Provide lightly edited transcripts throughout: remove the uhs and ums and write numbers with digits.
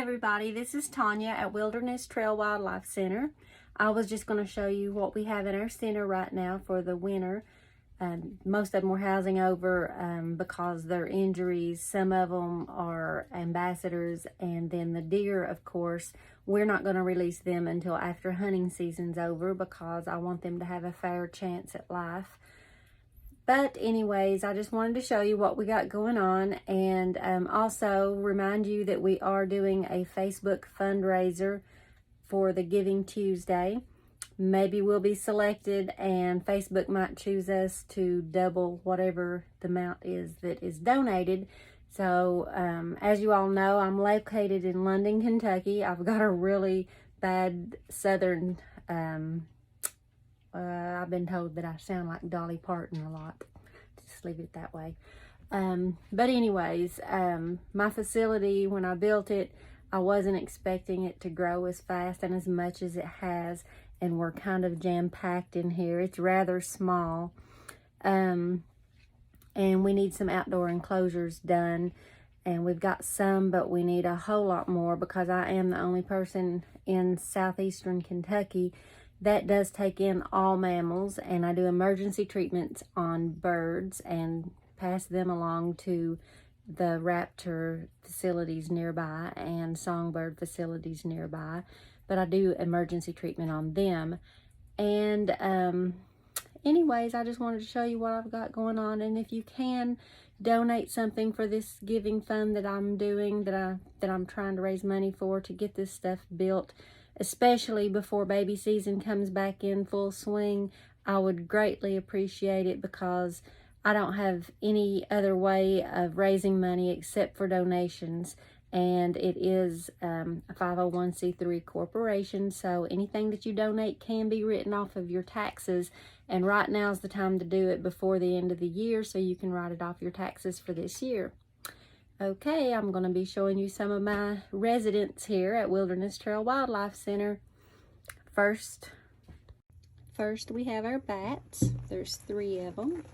everybody, this is Tanya at Wilderness Trail Wildlife Center. I was just going to show you what we have in our center right now for the winter. Most of them we're housing over because they're injuries. Some of them are ambassadors, and then the deer, of course, we're not going to release them until after hunting season's over because I want them to have a fair chance at life. But anyways, I just wanted to show you what we got going on, and also remind you that we are doing a Facebook fundraiser for the Giving Tuesday. Maybe we'll be selected and Facebook might choose us to double whatever the amount is that is donated. So as you all know, I'm located in London, Kentucky. I've got a really bad southern I've been told that I sound like Dolly Parton a lot. Just leave it that way. But anyways, my facility, when I built it, I wasn't expecting it to grow as fast and as much as it has. And we're kind of jam-packed in here. It's rather small. And we need some outdoor enclosures done. And we've got some, but we need a whole lot more because I am the only person in southeastern Kentucky that does take in all mammals, and I do emergency treatments on birds and pass them along to the raptor facilities nearby and songbird facilities nearby, but I do emergency treatment on them. And anyways, I just wanted to show you what I've got going on, and if you can donate something for this giving fund that I'm doing, that I'm trying to raise money for to get this stuff built, especially before baby season comes back in full swing, I would greatly appreciate it because I don't have any other way of raising money except for donations. And it is a 501c3 corporation, so anything that you donate can be written off of your taxes. And right now is the time to do it before the end of the year so you can write it off your taxes for this year. Okay, I'm going to be showing you some of my residents here at Wilderness Trail Wildlife Center. First we have our bats. There's 3 of them.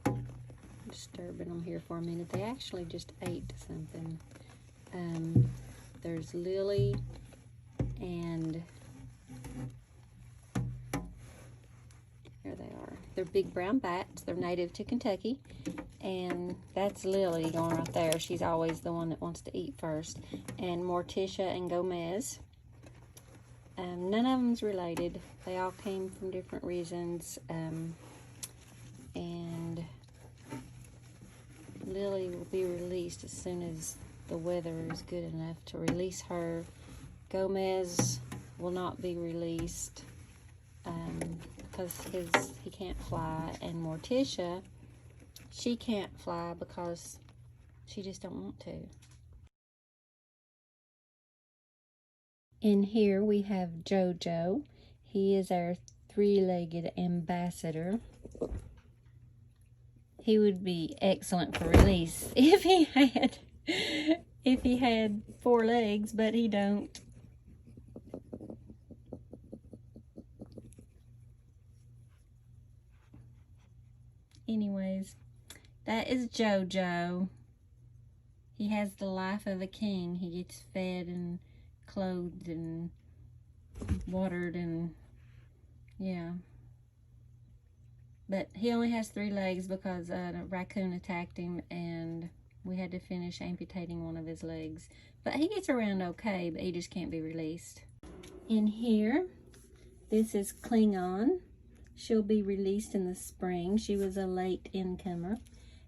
I'm disturbing them here for a minute. They actually just ate something. There's Lily and there they are. They're big brown bats. They're native to Kentucky. And that's Lily going right there. She's always the one that wants to eat first. And Morticia and Gomez. None of them's related. They all came from different reasons. And Lily will be released as soon as the weather is good enough to release her. Gomez will not be released because he can't fly. And Morticia, she can't fly because she just don't want to. In here we have Jojo. He is our 3-legged ambassador. He would be excellent for release if he had 4 legs, but he don't. Anyways, that is Jojo. He has the life of a king. He gets fed and clothed and watered and yeah. But he only has 3 legs because a raccoon attacked him and we had to finish amputating one of his legs. But he gets around okay, but he just can't be released. In here, this is Klingon. She'll be released in the spring. She was a late incomer.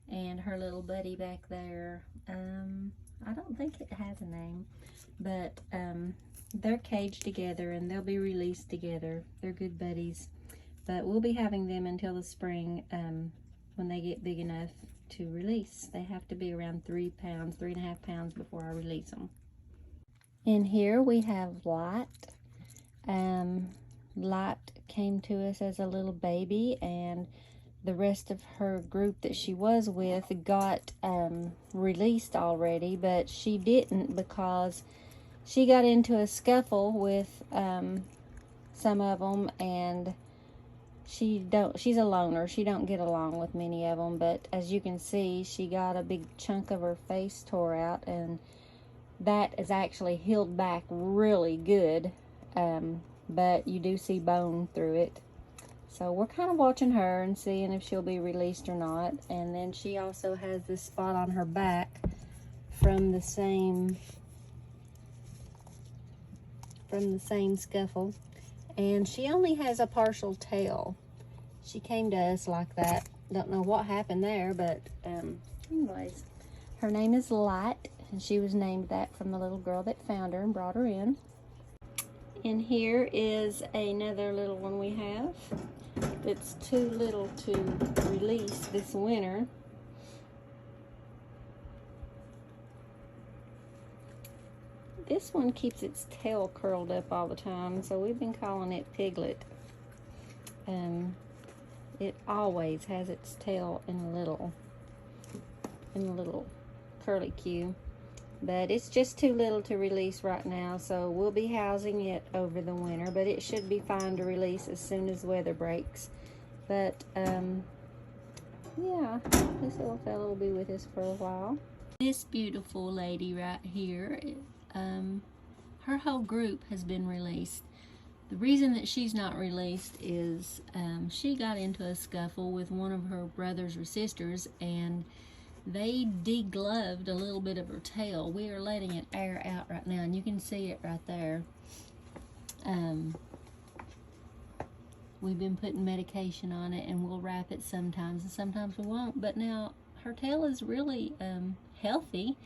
And her little buddy back there, I don't think it has a name, but they're caged together and they'll be released together. They're good buddies. But we'll be having them until the spring when they get big enough to release. They have to be around 3 pounds, 3.5 pounds before I release them. In here we have Light. Light came to us as a little baby, and the rest of her group that she was with got released already, but she didn't because she got into a scuffle with some of them, and she's a loner. She don't get along with many of them, but as you can see, she got a big chunk of her face tore out, and that is actually healed back really good, but you do see bone through it. So we're kind of watching her and seeing if she'll be released or not. And then she also has this spot on her back from the same scuffle. And she only has a partial tail. She came to us like that. Don't know what happened there, but anyways, her name is Light, and she was named that from the little girl that found her and brought her in. And here is another little one we have. It's too little to release this winter. This one keeps its tail curled up all the time, so we've been calling it Piglet. It always has its tail in a little curly cue. But it's just too little to release right now, so we'll be housing it over the winter, but it should be fine to release as soon as weather breaks. But yeah, this little fellow will be with us for a while. This beautiful lady right here, her whole group has been released. The reason that she's not released is she got into a scuffle with one of her brothers or sisters, and they degloved a little bit of her tail. We are letting it air out right now, and you can see it right there. We've been putting medication on it, and we'll wrap it sometimes, and sometimes we won't. But now her tail is really healthy.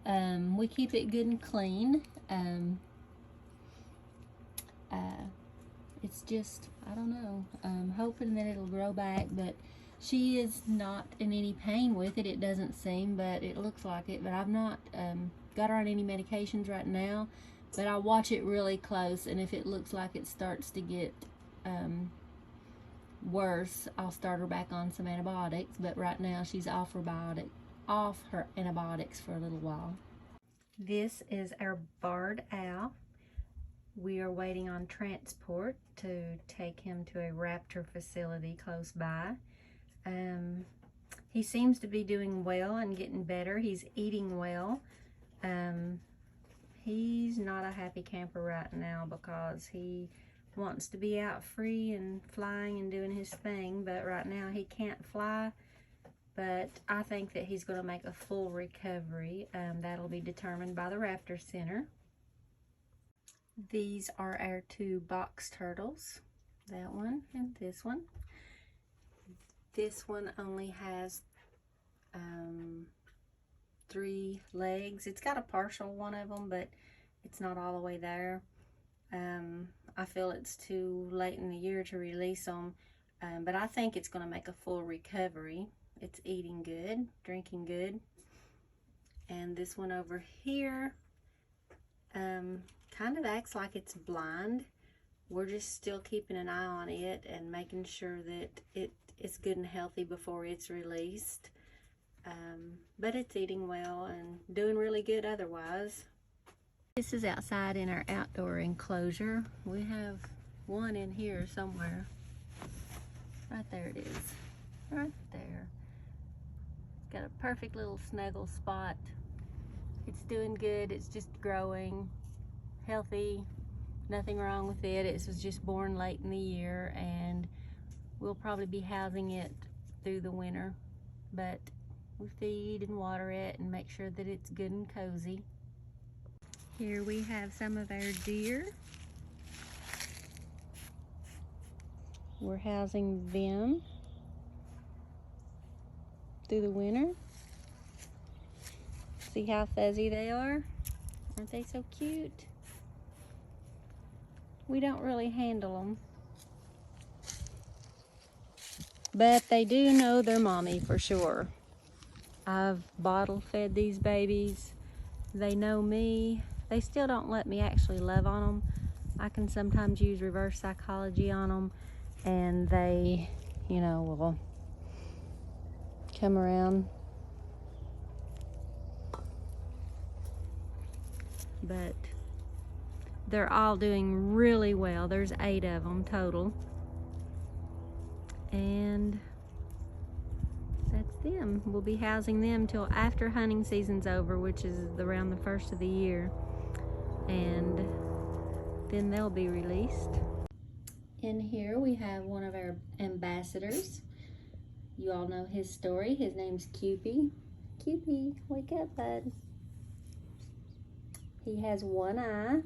We keep it good and clean. It's just, I don't know, hoping that it'll grow back, but she is not in any pain with it. It doesn't seem, but it looks like it. But I've not got her on any medications right now, but I'll watch it really close, and if it looks like it starts to get worse, I'll start her back on some antibiotics. But right now she's off her antibiotics for a little while. This is our barred owl. We are waiting on transport to take him to a raptor facility close by. He seems to be doing well and getting better. He's eating well. He's not a happy camper right now because he wants to be out free and flying and doing his thing, but right now he can't fly. But I think that he's going to make a full recovery. That'll be determined by the Raptor Center. These are our two box turtles, that one and this one. This one only has 3 legs. It's got a partial one of them, but it's not all the way there. I feel it's too late in the year to release them, but I think it's going to make a full recovery. It's eating good, drinking good. And this one over here kind of acts like it's blind. We're just still keeping an eye on it and making sure that it's good and healthy before it's released. But it's eating well and doing really good otherwise. This is outside in our outdoor enclosure. We have one in here somewhere. Right there it is. Right there. It's got a perfect little snuggle spot. It's doing good. It's just growing. Healthy. Nothing wrong with it. It was just born late in the year, and we'll probably be housing it through the winter. But we feed and water it and make sure that it's good and cozy. Here we have some of our deer. We're housing them through the winter. See how fuzzy they are? Aren't they so cute? We don't really handle them, but they do know their mommy for sure. I've bottle fed these babies. They know me. They still don't let me actually love on them. I can sometimes use reverse psychology on them, and they, you know, will come around. But they're all doing really well. There's 8 of them total. And that's them. We'll be housing them till after hunting season's over, which is around the 1st of the year. And then they'll be released. In here we have one of our ambassadors. You all know his story. His name's Cupie. Cupie, wake up, bud. He has one eye,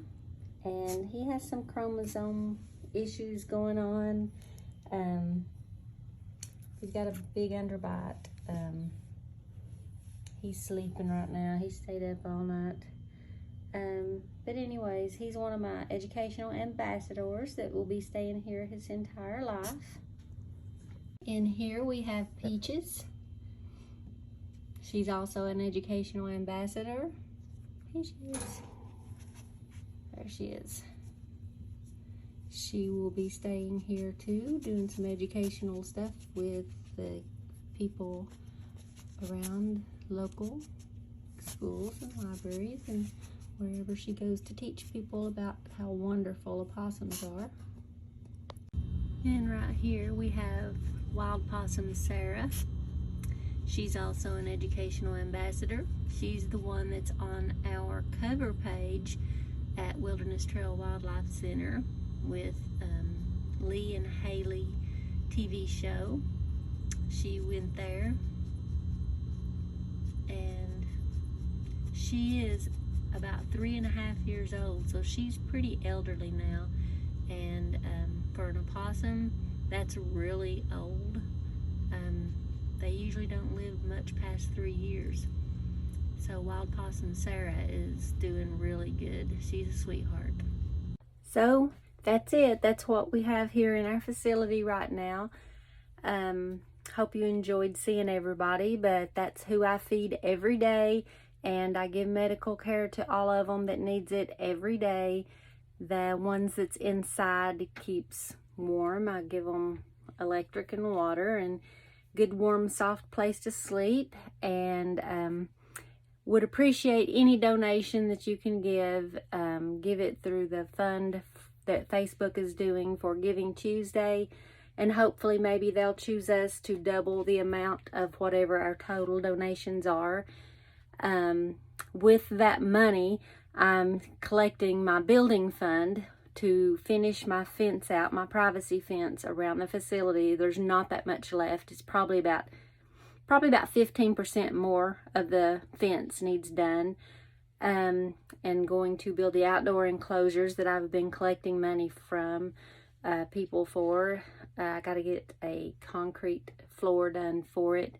and he has some chromosome issues going on. He's got a big underbite. He's sleeping right now. He stayed up all night. But anyways, he's one of my educational ambassadors that will be staying here his entire life. In here we have Peaches. She's also an educational ambassador. Here she is. There she is. She will be staying here too, doing some educational stuff with the people around local schools and libraries and wherever she goes to teach people about how wonderful opossums are. And right here we have Wild Possum Sarah. She's also an educational ambassador. She's the one that's on our cover page at Wilderness Trail Wildlife Center with Lee and Haley TV show. She went there, and she is about 3.5 years old, so she's pretty elderly now. And for an opossum, that's really old. They usually don't live much past 3 years. So Wild Possum Sarah is doing really good. She's a sweetheart. So that's it. That's what we have here in our facility right now. Hope you enjoyed seeing everybody, but that's who I feed every day, and I give medical care to all of them that needs it every day. The ones that's inside keeps warm. I give them electric and water and good warm soft place to sleep, and would appreciate any donation that you can give. Give it through the fund that Facebook is doing for Giving Tuesday, and hopefully maybe they'll choose us to double the amount of whatever our total donations are. With that money, I'm collecting my building fund to finish my fence out, my privacy fence around the facility. There's not that much left. It's probably about 15% more of the fence needs done. And going to build the outdoor enclosures that I've been collecting money from people for. I got to get a concrete floor done for it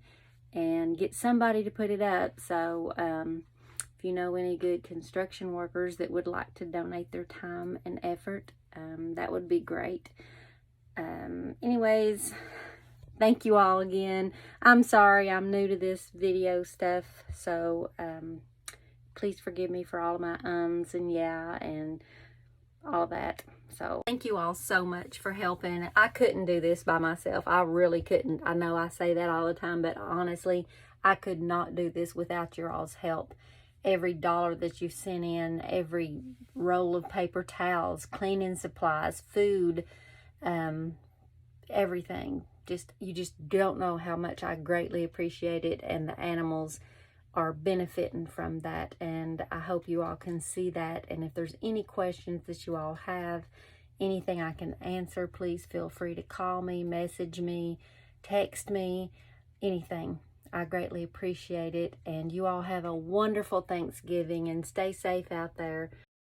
and get somebody to put it up. So if you know any good construction workers that would like to donate their time and effort, that would be great. Anyways, thank you all again. I'm sorry I'm new to this video stuff, so please forgive me for all of my ums and yeah and all that. So thank you all so much for helping. I couldn't do this by myself. I really couldn't. I know I say that all the time, but honestly, I could not do this without your all's help. Every dollar that you sent in, every roll of paper towels, cleaning supplies, food, everything. You just don't know how much I greatly appreciate it, and the animals are benefiting from that, and I hope you all can see that. And if there's any questions that you all have, anything I can answer, please feel free to call me, message me, text me, anything. I greatly appreciate it, and you all have a wonderful Thanksgiving, and stay safe out there.